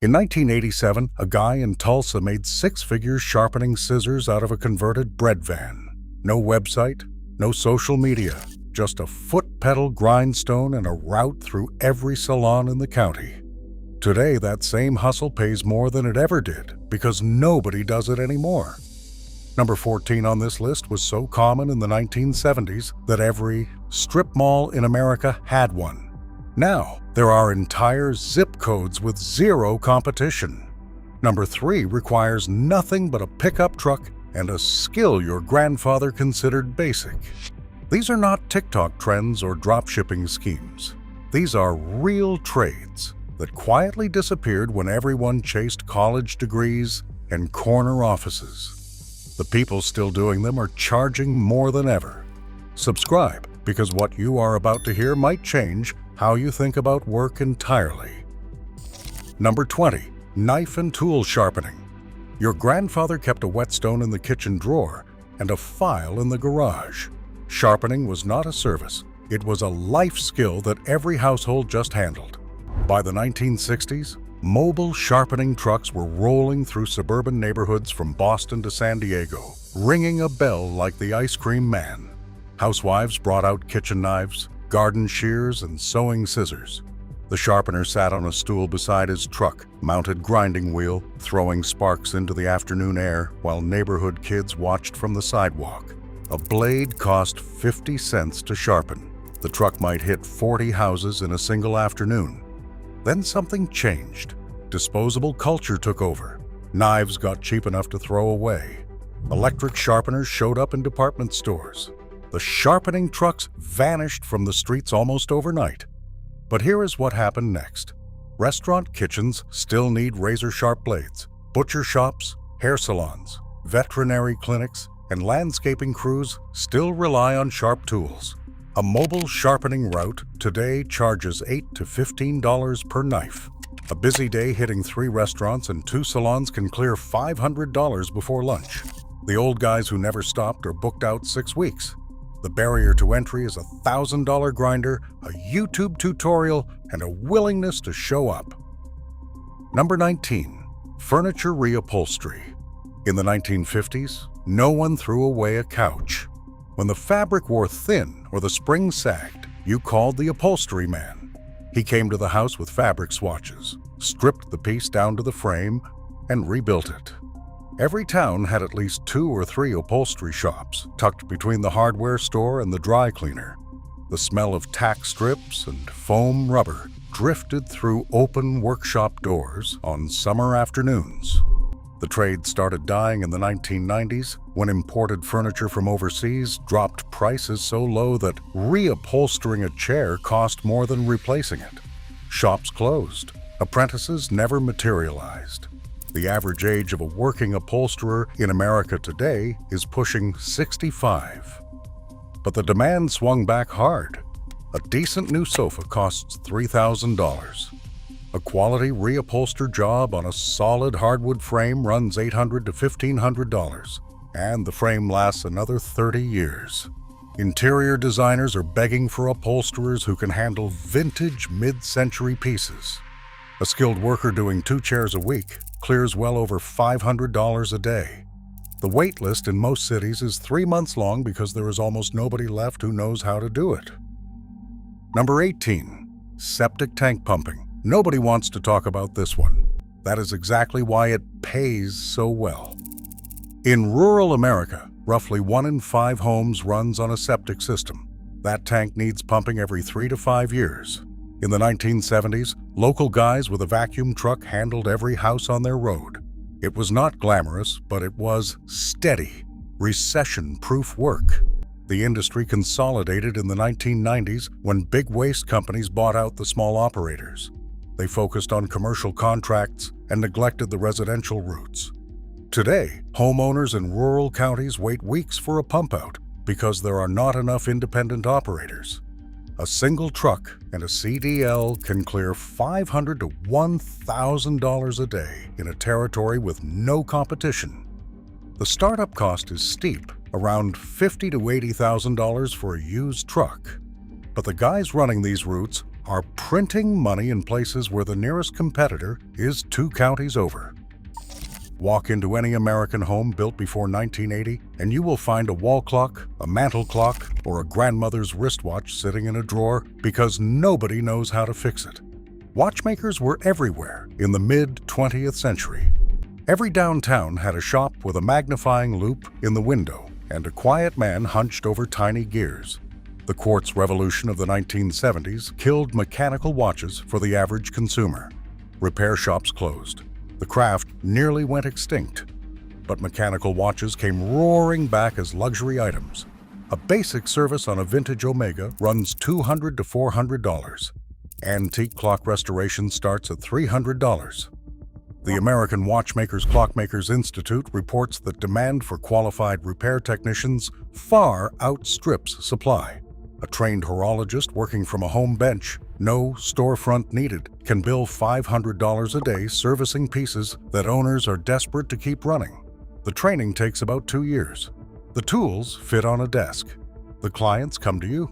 In 1987, a guy in Tulsa made six figures sharpening scissors out of a converted bread van. No website, no social media, just a foot-pedal grindstone and a route through every salon in the county. Today, that same hustle pays more than it ever did because nobody does it anymore. Number 14 on this list was so common in the 1970s that every strip mall in America had one. Now, there are entire zip codes with zero competition. Number 3 requires nothing but a pickup truck and a skill your grandfather considered basic. These are not TikTok trends or dropshipping schemes. These are real trades that quietly disappeared when everyone chased college degrees and corner offices. The people still doing them are charging more than ever. Subscribe, because what you are about to hear might change how you think about work entirely. Number 20, knife and tool sharpening. Your grandfather kept a whetstone in the kitchen drawer and a file in the garage. Sharpening was not a service. It was a life skill that every household just handled. By the 1960s, mobile sharpening trucks were rolling through suburban neighborhoods from Boston to San Diego, ringing a bell like the ice cream man. Housewives brought out kitchen knives, garden shears, and sewing scissors. The sharpener sat on a stool beside his truck-mounted grinding wheel, throwing sparks into the afternoon air while neighborhood kids watched from the sidewalk. A blade cost 50 cents to sharpen. The truck might hit 40 houses in a single afternoon. Then something changed. Disposable culture took over. Knives got cheap enough to throw away. Electric sharpeners showed up in department stores. The sharpening trucks vanished from the streets almost overnight. But here is what happened next. Restaurant kitchens still need razor-sharp blades. Butcher shops, hair salons, veterinary clinics, and landscaping crews still rely on sharp tools. A mobile sharpening route today charges $8 to $15 per knife. A busy day hitting 3 restaurants and 2 salons can clear $500 before lunch. The old guys who never stopped are booked out 6 weeks. The barrier to entry is a $1,000 grinder, a YouTube tutorial, and a willingness to show up. Number 19, furniture reupholstery. In the 1950s, no one threw away a couch. When the fabric wore thin or the springs sagged, you called the upholstery man. He came to the house with fabric swatches, stripped the piece down to the frame, and rebuilt it. Every town had at least 2 or 3 upholstery shops, tucked between the hardware store and the dry cleaner. The smell of tack strips and foam rubber drifted through open workshop doors on summer afternoons. The trade started dying in the 1990s when imported furniture from overseas dropped prices so low that reupholstering a chair cost more than replacing it. Shops closed. Apprentices never materialized. The average age of a working upholsterer in America today is pushing 65. But the demand swung back hard. A decent new sofa costs $3,000. A quality reupholstered job on a solid hardwood frame runs $800 to $1,500, and the frame lasts another 30 years. Interior designers are begging for upholsterers who can handle vintage mid-century pieces. A skilled worker doing 2 chairs a week clears well over $500 a day. The wait list in most cities is 3 months long because there is almost nobody left who knows how to do it. Number 18, septic tank pumping. Nobody wants to talk about this one. That is exactly why it pays so well. In rural America, roughly 1 in 5 homes runs on a septic system. That tank needs pumping every 3 to 5 years. In the 1970s, local guys with a vacuum truck handled every house on their road. It was not glamorous, but it was steady, recession-proof work. The industry consolidated in the 1990s when big waste companies bought out the small operators. They focused on commercial contracts and neglected the residential routes. Today, homeowners in rural counties wait weeks for a pump-out because there are not enough independent operators. A single truck and a CDL can clear $500 to $1,000 a day in a territory with no competition. The startup cost is steep, around $50,000 to $80,000 for a used truck. But the guys running these routes are printing money in places where the nearest competitor is 2 counties over. Walk into any American home built before 1980 and you will find a wall clock, a mantel clock, or a grandmother's wristwatch sitting in a drawer because nobody knows how to fix it. Watchmakers were everywhere in the mid-20th century. Every downtown had a shop with a magnifying loupe in the window and a quiet man hunched over tiny gears. The quartz revolution of the 1970s killed mechanical watches for the average consumer. Repair shops closed. The craft nearly went extinct. But mechanical watches came roaring back as luxury items. A basic service on a vintage Omega runs $200 to $400. Antique clock restoration starts at $300. The American Watchmakers Clockmakers Institute reports that demand for qualified repair technicians far outstrips supply. A trained horologist working from a home bench, no storefront needed, can bill $500 a day servicing pieces that owners are desperate to keep running. The training takes about 2 years. The tools fit on a desk. The clients come to you.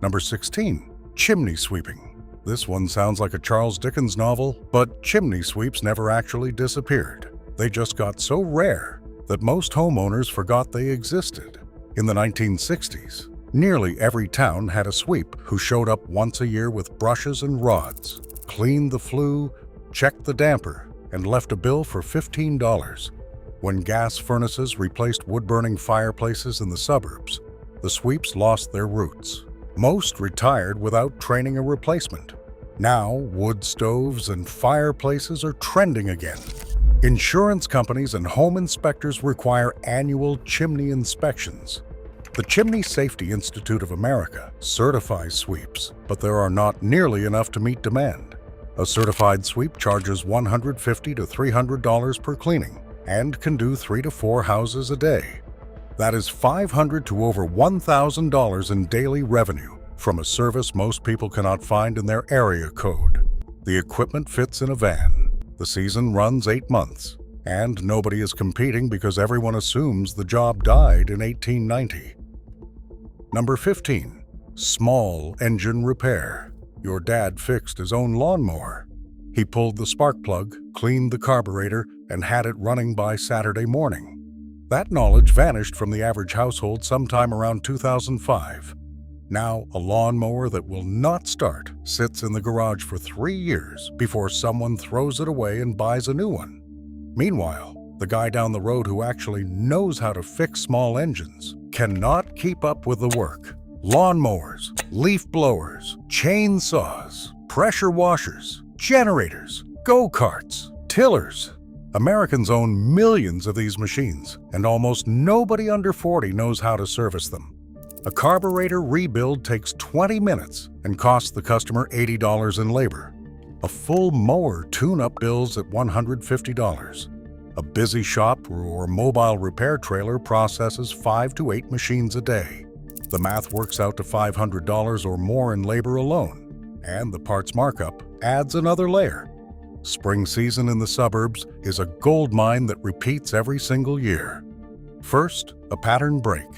Number 16. Chimney sweeping. This one sounds like a Charles Dickens novel, but chimney sweeps never actually disappeared. They just got so rare that most homeowners forgot they existed. In the 1960s, nearly every town had a sweep who showed up once a year with brushes and rods, cleaned the flue, checked the damper, and left a bill for $15. When gas furnaces replaced wood-burning fireplaces in the suburbs, the sweeps lost their roots. Most retired without training a replacement. Now, wood stoves and fireplaces are trending again. Insurance companies and home inspectors require annual chimney inspections. The Chimney Safety Institute of America certifies sweeps, but there are not nearly enough to meet demand. A certified sweep charges $150 to $300 per cleaning and can do 3 to 4 houses a day. That is $500 to over $1,000 in daily revenue from a service most people cannot find in their area code. The equipment fits in a van. The season runs 8 months, and nobody is competing because everyone assumes the job died in 1890. Number 15. Small engine repair. Your dad fixed his own lawnmower. He pulled the spark plug, cleaned the carburetor, and had it running by Saturday morning. That knowledge vanished from the average household sometime around 2005. Now, a lawnmower that will not start sits in the garage for 3 years before someone throws it away and buys a new one. Meanwhile, the guy down the road who actually knows how to fix small engines cannot keep up with the work. Lawnmowers, leaf blowers, chainsaws, pressure washers, generators, go-karts, tillers. Americans own millions of these machines, and almost nobody under 40 knows how to service them. A carburetor rebuild takes 20 minutes and costs the customer $80 in labor. A full mower tune-up bills at $150. A busy shop or mobile repair trailer processes 5 to 8 machines a day. The math works out to $500 or more in labor alone, and the parts markup adds another layer. Spring season in the suburbs is a gold mine that repeats every single year. First, a pattern break.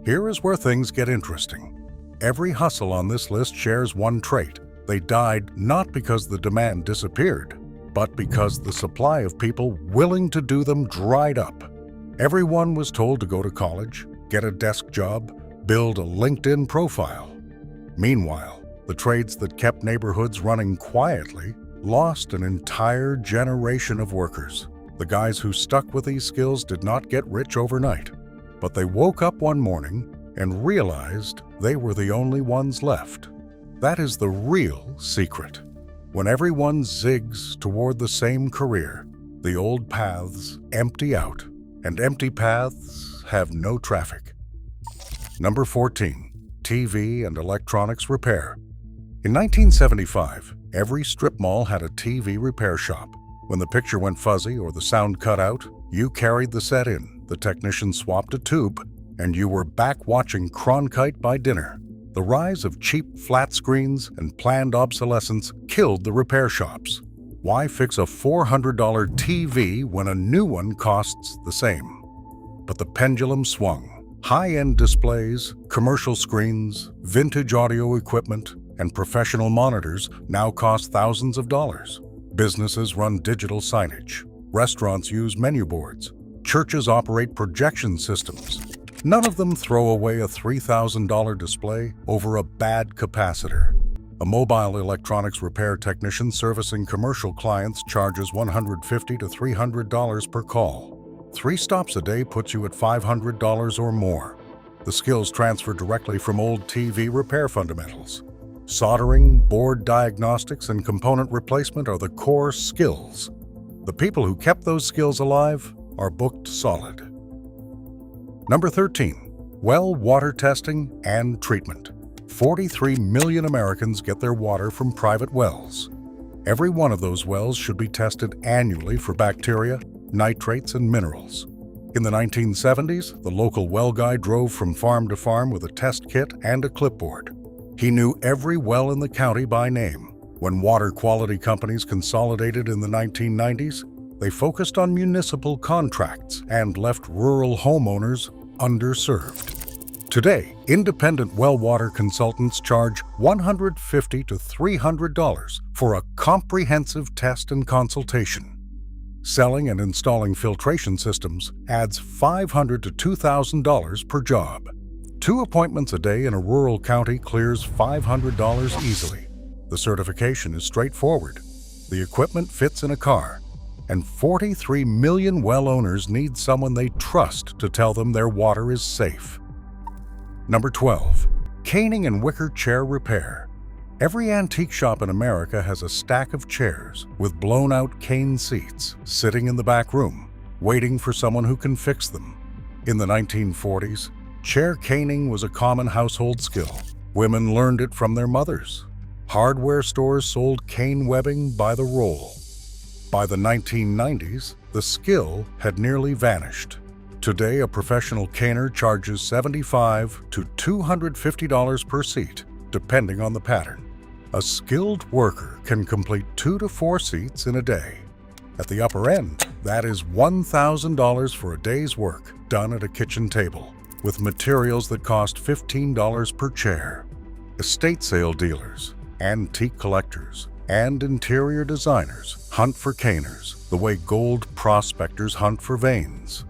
Here is where things get interesting. Every hustle on this list shares one trait. They died not because the demand disappeared, but because the supply of people willing to do them dried up. Everyone was told to go to college, get a desk job, build a LinkedIn profile. Meanwhile, the trades that kept neighborhoods running quietly lost an entire generation of workers. The guys who stuck with these skills did not get rich overnight, but they woke up one morning and realized they were the only ones left. That is the real secret. When everyone zigs toward the same career, the old paths empty out, and empty paths have no traffic. Number 14. TV and electronics repair. In 1975, every strip mall had a TV repair shop. When the picture went fuzzy or the sound cut out, you carried the set in, the technician swapped a tube, and you were back watching Cronkite by dinner. The rise of cheap flat screens and planned obsolescence killed the repair shops. Why fix a $400 TV when a new one costs the same? But the pendulum swung. High-end displays, commercial screens, vintage audio equipment, and professional monitors now cost thousands of dollars. Businesses run digital signage. Restaurants use menu boards. Churches operate projection systems. None of them throw away a $3,000 display over a bad capacitor. A mobile electronics repair technician servicing commercial clients charges $150 to $300 per call. 3 stops a day puts you at $500 or more. The skills transfer directly from old TV repair fundamentals. Soldering, board diagnostics, and component replacement are the core skills. The people who kept those skills alive are booked solid. Number 13, well water testing and treatment. 43 million Americans get their water from private wells. Every one of those wells should be tested annually for bacteria, nitrates, and minerals. In the 1970s, the local well guy drove from farm to farm with a test kit and a clipboard. He knew every well in the county by name. When water quality companies consolidated in the 1990s, they focused on municipal contracts and left rural homeowners underserved. Today, independent well water consultants charge $150 to $300 for a comprehensive test and consultation. Selling and installing filtration systems adds $500 to $2,000 per job. 2 appointments a day in a rural county clears $500 easily. The certification is straightforward. The equipment fits in a car. And 43 million well owners need someone they trust to tell them their water is safe. Number 12, caning and wicker chair repair. Every antique shop in America has a stack of chairs with blown-out cane seats sitting in the back room, waiting for someone who can fix them. In the 1940s, chair caning was a common household skill. Women learned it from their mothers. Hardware stores sold cane webbing by the roll. By the 1990s, the skill had nearly vanished. Today, a professional caner charges $75 to $250 per seat, depending on the pattern. A skilled worker can complete 2 to 4 seats in a day. At the upper end, that is $1,000 for a day's work done at a kitchen table, with materials that cost $15 per chair. Estate sale dealers, antique collectors, and interior designers hunt for caners the way gold prospectors hunt for veins.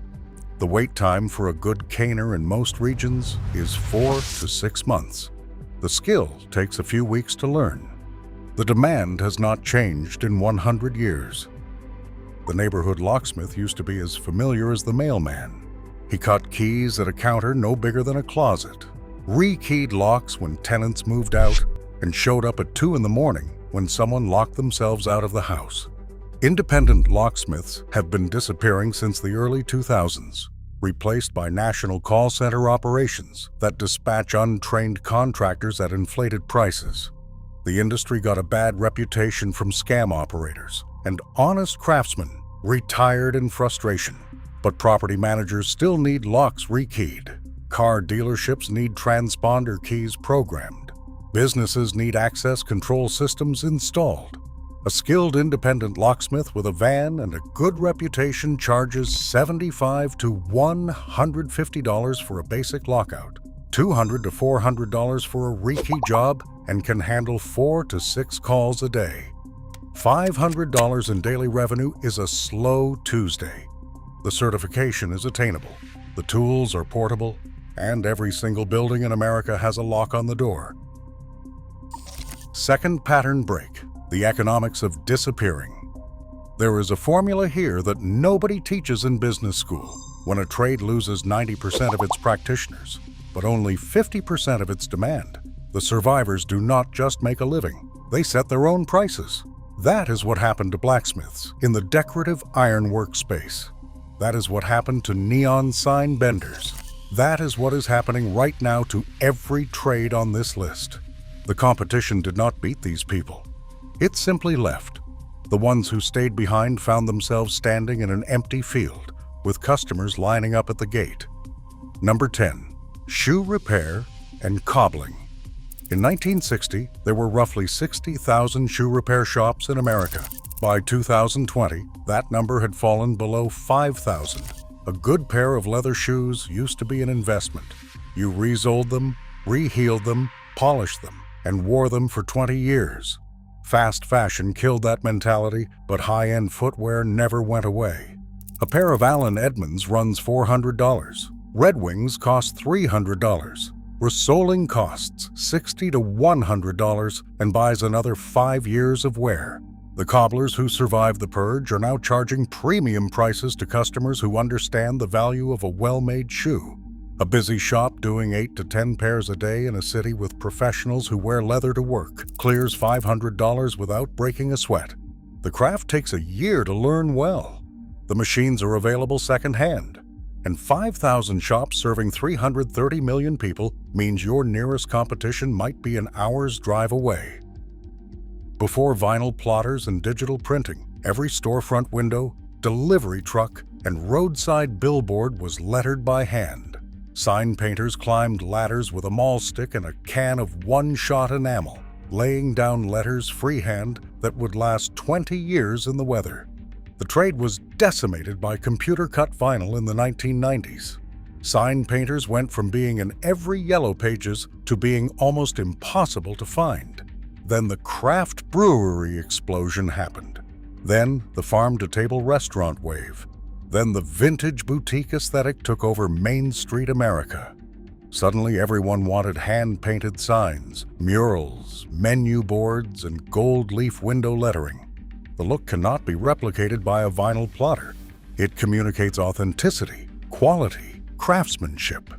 The wait time for a good caner in most regions is 4 to 6 months. The skill takes a few weeks to learn. The demand has not changed in 100 years. The neighborhood locksmith used to be as familiar as the mailman. He cut keys at a counter no bigger than a closet, rekeyed locks when tenants moved out, and showed up at 2 in the morning when someone locked themselves out of the house. Independent locksmiths have been disappearing since the early 2000s, replaced by national call center operations that dispatch untrained contractors at inflated prices. The industry got a bad reputation from scam operators, and honest craftsmen retired in frustration. But property managers still need locks rekeyed. Car dealerships need transponder keys programmed. Businesses need access control systems installed. A skilled independent locksmith with a van and a good reputation charges $75 to $150 for a basic lockout, $200 to $400 for a rekey job, and can handle 4 to 6 calls a day. $500 in daily revenue is a slow Tuesday. The certification is attainable, the tools are portable, and every single building in America has a lock on the door. Second pattern break. The economics of disappearing. There is a formula here that nobody teaches in business school. When a trade loses 90% of its practitioners, but only 50% of its demand, the survivors do not just make a living, they set their own prices. That is what happened to blacksmiths in the decorative ironwork space. That is what happened to neon sign benders. That is what is happening right now to every trade on this list. The competition did not beat these people. It simply left. The ones who stayed behind found themselves standing in an empty field, with customers lining up at the gate. Number 10. Shoe repair and cobbling. In 1960, there were roughly 60,000 shoe repair shops in America. By 2020, that number had fallen below 5,000. A good pair of leather shoes used to be an investment. You resoled them, reheeled them, polished them, and wore them for 20 years. Fast fashion killed that mentality, but high-end footwear never went away. A pair of Allen Edmonds runs $400. Red Wings cost $300. Resoling costs $60 to $100 and buys another 5 years of wear. The cobblers who survived the purge are now charging premium prices to customers who understand the value of a well-made shoe. A busy shop doing 8 to 10 pairs a day in a city with professionals who wear leather to work clears $500 without breaking a sweat. The craft takes a year to learn well. The machines are available secondhand. And 5,000 shops serving 330 million people means your nearest competition might be an hour's drive away. Before vinyl plotters and digital printing, every storefront window, delivery truck, and roadside billboard was lettered by hand. Sign painters climbed ladders with a maul stick and a can of one-shot enamel, laying down letters freehand that would last 20 years in the weather. The trade was decimated by computer-cut vinyl in the 1990s. Sign painters went from being in every yellow pages to being almost impossible to find. Then the craft brewery explosion happened. Then the farm-to-table restaurant wave. Then the vintage boutique aesthetic took over Main Street America. Suddenly everyone wanted hand-painted signs, murals, menu boards, and gold leaf window lettering. The look cannot be replicated by a vinyl plotter. It communicates authenticity, quality, craftsmanship.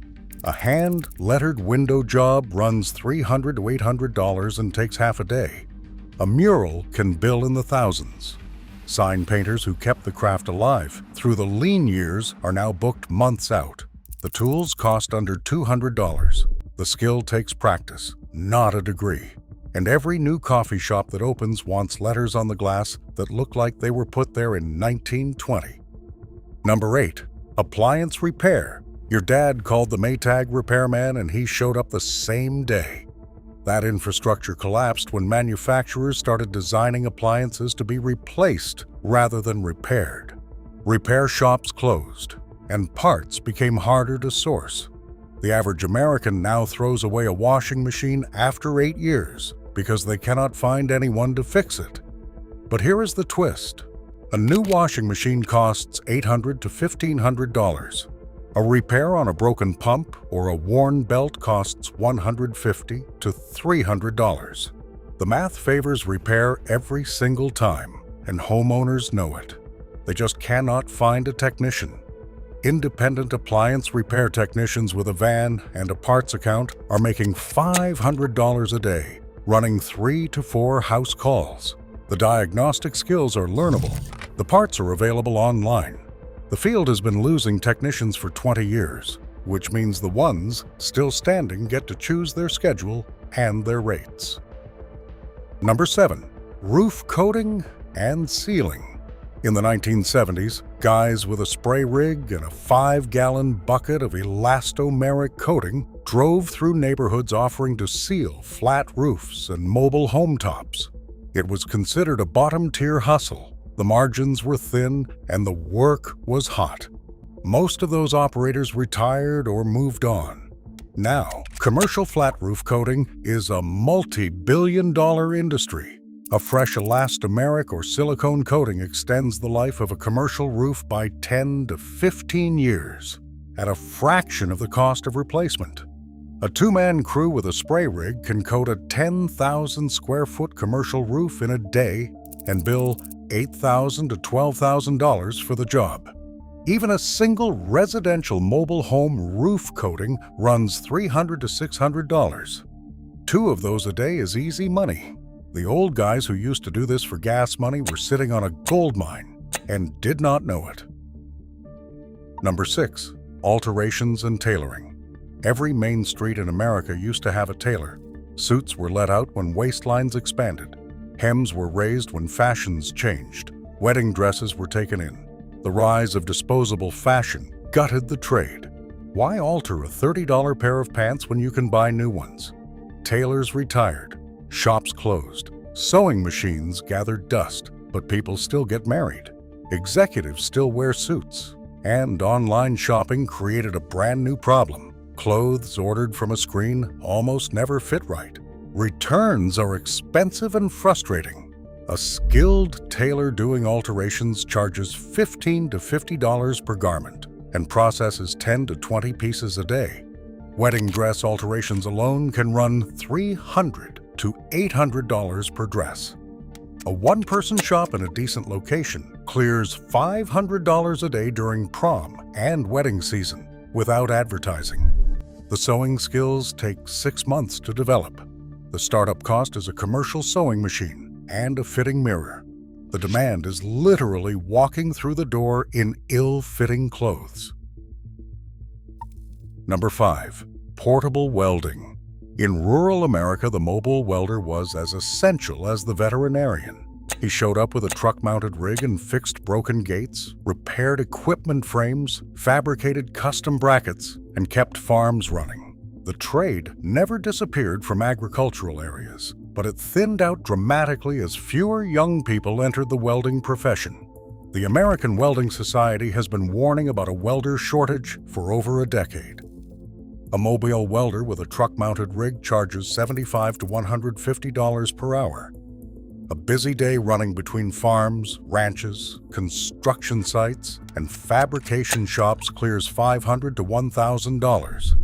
A hand-lettered window job runs $300 to $800 and takes half a day. A mural can bill in the thousands. Sign painters who kept the craft alive through the lean years are now booked months out. The tools cost under $200. The skill takes practice, not a degree. And every new coffee shop that opens wants letters on the glass that look like they were put there in 1920. Number 8. Appliance repair. Your dad called the Maytag repairman and he showed up the same day. That infrastructure collapsed when manufacturers started designing appliances to be replaced rather than repaired. Repair shops closed, and parts became harder to source. The average American now throws away a washing machine after 8 years because they cannot find anyone to fix it. But here is the twist. A new washing machine costs $800 to $1,500. A repair on a broken pump or a worn belt costs $150 to $300. The math favors repair every single time, and homeowners know it. They just cannot find a technician. Independent appliance repair technicians with a van and a parts account are making $500 a day, running 3 to 4 house calls. The diagnostic skills are learnable. The parts are available online. The field has been losing technicians for 20 years, which means the ones still standing get to choose their schedule and their rates. Number 7. Roof coating and sealing. In the 1970s, guys with a spray rig and a 5-gallon bucket of elastomeric coating drove through neighborhoods offering to seal flat roofs and mobile home tops. It was considered a bottom-tier hustle. The margins were thin and the work was hot. Most of those operators retired or moved on. Now, commercial flat roof coating is a multi-billion-dollar industry. A fresh elastomeric or silicone coating extends the life of a commercial roof by 10 to 15 years, at a fraction of the cost of replacement. A 2-man crew with a spray rig can coat a 10,000 square foot commercial roof in a day and bill $8,000 to $12,000 for the job. Even a single residential mobile home roof coating runs $300 to $600. 2 of those a day is easy money. The old guys who used to do this for gas money were sitting on a gold mine and did not know it. Number 6. Alterations and tailoring. Every main street in America used to have a tailor. Suits were let out when waistlines expanded. Hems were raised when fashions changed. Wedding dresses were taken in. The rise of disposable fashion gutted the trade. Why alter a $30 pair of pants when you can buy new ones? Tailors retired. Shops closed. Sewing machines gathered dust, but people still get married. Executives still wear suits. And online shopping created a brand new problem. Clothes ordered from a screen almost never fit right. Returns are expensive and frustrating. A skilled tailor doing alterations charges $15 to $50 per garment and processes 10 to 20 pieces a day. Wedding dress alterations alone can run $300 to $800 per dress. A one-person shop in a decent location clears $500 a day during prom and wedding season without advertising. The sewing skills take 6 months to develop. The startup cost is a commercial sewing machine and a fitting mirror. The demand is literally walking through the door in ill-fitting clothes. Number 5. Portable welding. In rural America, the mobile welder was as essential as the veterinarian. He showed up with a truck-mounted rig and fixed broken gates, repaired equipment frames, fabricated custom brackets, and kept farms running. The trade never disappeared from agricultural areas, but it thinned out dramatically as fewer young people entered the welding profession. The American Welding Society has been warning about a welder shortage for over a decade. A mobile welder with a truck-mounted rig charges $75 to $150 per hour. A busy day running between farms, ranches, construction sites, and fabrication shops clears $500 to $1,000.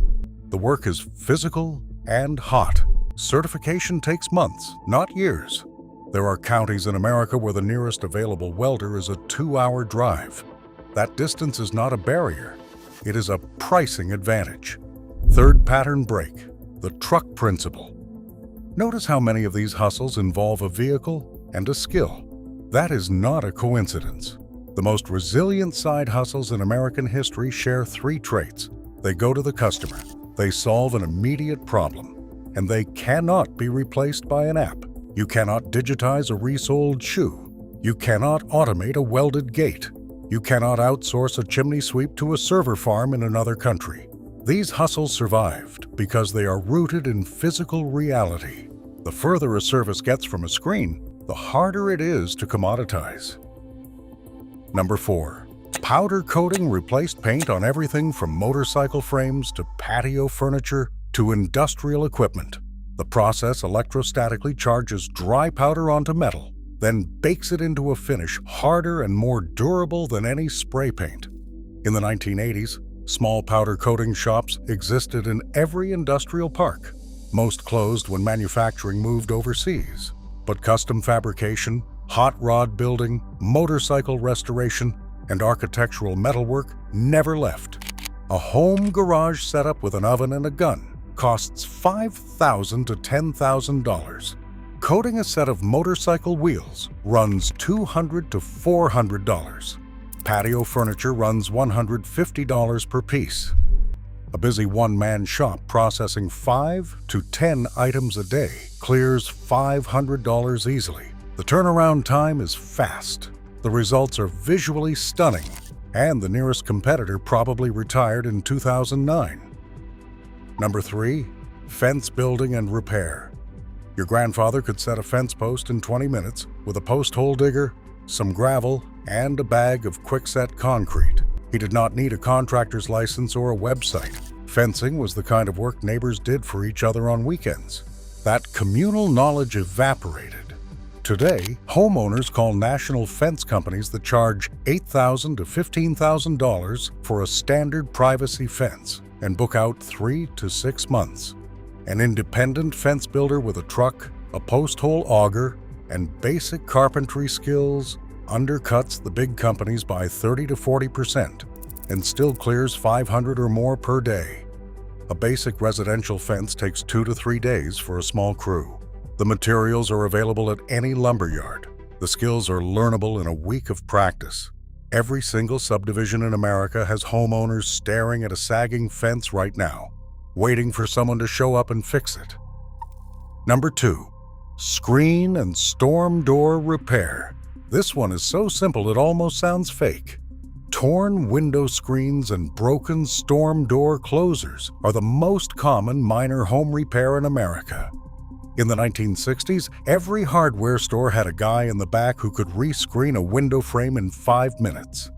The work is physical and hot. Certification takes months, not years. There are counties in America where the nearest available welder is a 2-hour drive. That distance is not a barrier. It is a pricing advantage. Third pattern break, the truck principle. Notice how many of these hustles involve a vehicle and a skill. That is not a coincidence. The most resilient side hustles in American history share 3 traits. They go to the customer. They solve an immediate problem, and they cannot be replaced by an app. You cannot digitize a resoled shoe. You cannot automate a welded gate. You cannot outsource a chimney sweep to a server farm in another country. These hustles survived because they are rooted in physical reality. The further a service gets from a screen, the harder it is to commoditize. Number 4. Powder coating replaced paint on everything from motorcycle frames to patio furniture to industrial equipment. The process electrostatically charges dry powder onto metal, then bakes it into a finish harder and more durable than any spray paint. In the 1980s, small powder coating shops existed in every industrial park. Most closed when manufacturing moved overseas. But custom fabrication, hot rod building, motorcycle restoration, and architectural metalwork never left. A home garage setup with an oven and a gun costs $5,000 to $10,000. Coating a set of motorcycle wheels runs $200 to $400. Patio furniture runs $150 per piece. A busy one-man shop processing 5 to 10 items a day clears $500 easily. The turnaround time is fast. The results are visually stunning, and the nearest competitor probably retired in 2009. Number 3. Fence building and repair. Your grandfather could set a fence post in 20 minutes with a post hole digger, some gravel, and a bag of quickset concrete. He did not need a contractor's license or a website. Fencing was the kind of work neighbors did for each other on weekends. That communal knowledge evaporated. Today, homeowners call national fence companies that charge $8,000 to $15,000 for a standard privacy fence and book out 3 to 6 months. An independent fence builder with a truck, a post hole auger, and basic carpentry skills undercuts the big companies by 30 to 40% and still clears $500 or more per day. A basic residential fence takes 2 to 3 days for a small crew. The materials are available at any lumberyard. The skills are learnable in a week of practice. Every single subdivision in America has homeowners staring at a sagging fence right now, waiting for someone to show up and fix it. Number 2. Screen and storm door repair. This one is so simple it almost sounds fake. Torn window screens and broken storm door closers are the most common minor home repair in America. In the 1960s, every hardware store had a guy in the back who could rescreen a window frame in 5 minutes.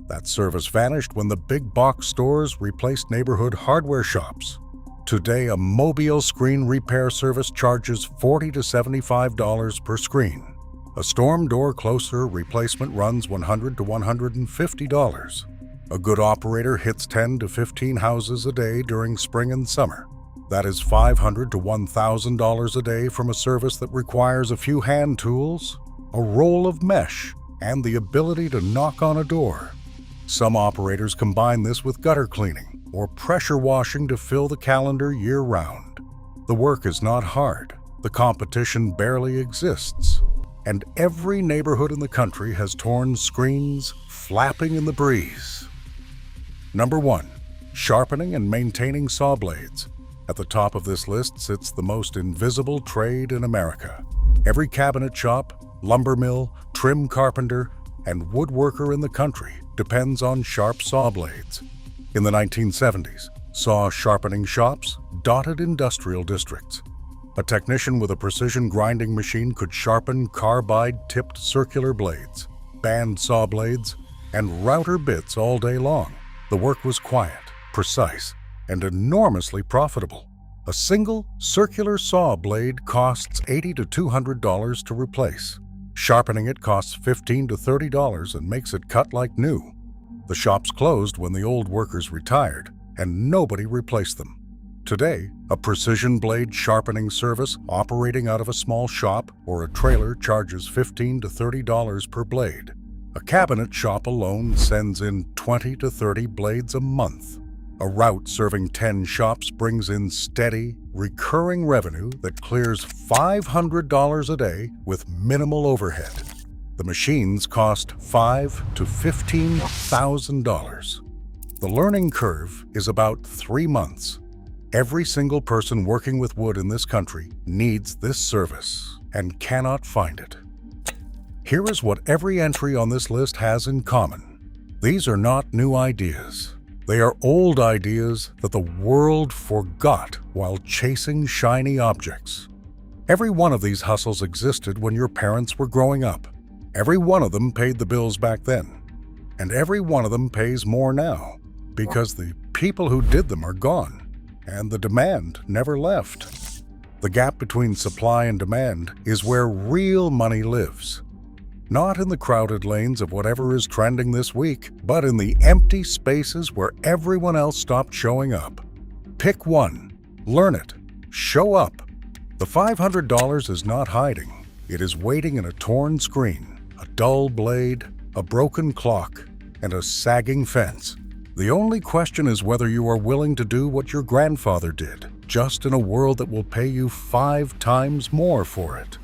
That service vanished when the big box stores replaced neighborhood hardware shops. Today, a mobile screen repair service charges $40 to $75 per screen. A storm door closer replacement runs $100 to $150. A good operator hits 10 to 15 houses a day during spring and summer. That is $500 to $1,000 a day from a service that requires a few hand tools, a roll of mesh, and the ability to knock on a door. Some operators combine this with gutter cleaning or pressure washing to fill the calendar year-round. The work is not hard, the competition barely exists, and every neighborhood in the country has torn screens flapping in the breeze. Number 1. Sharpening and maintaining saw blades. At the top of this list sits the most invisible trade in America. Every cabinet shop, lumber mill, trim carpenter, and woodworker in the country depends on sharp saw blades. In the 1970s, saw sharpening shops dotted industrial districts. A technician with a precision grinding machine could sharpen carbide-tipped circular blades, band saw blades, and router bits all day long. The work was quiet, precise, and enormously profitable. A single circular saw blade costs $80 to $200 to replace. Sharpening it costs $15 to $30 and makes it cut like new. The shops closed when the old workers retired, and nobody replaced them. Today, a precision blade sharpening service operating out of a small shop or a trailer charges $15 to $30 per blade. A cabinet shop alone sends in 20 to 30 blades a month. A route serving 10 shops brings in steady, recurring revenue that clears $500 a day with minimal overhead. The machines cost $5,000 to $15,000. The learning curve is about 3 months. Every single person working with wood in this country needs this service and cannot find it. Here is what every entry on this list has in common. These are not new ideas. They are old ideas that the world forgot while chasing shiny objects. Every one of these hustles existed when your parents were growing up. Every one of them paid the bills back then. And every one of them pays more now, because the people who did them are gone, and the demand never left. The gap between supply and demand is where real money lives. Not in the crowded lanes of whatever is trending this week, but in the empty spaces where everyone else stopped showing up. Pick one, learn it, show up. The $500 is not hiding. It is waiting in a torn screen, a dull blade, a broken clock, and a sagging fence. The only question is whether you are willing to do what your grandfather did, just in a world that will pay you 5 times more for it.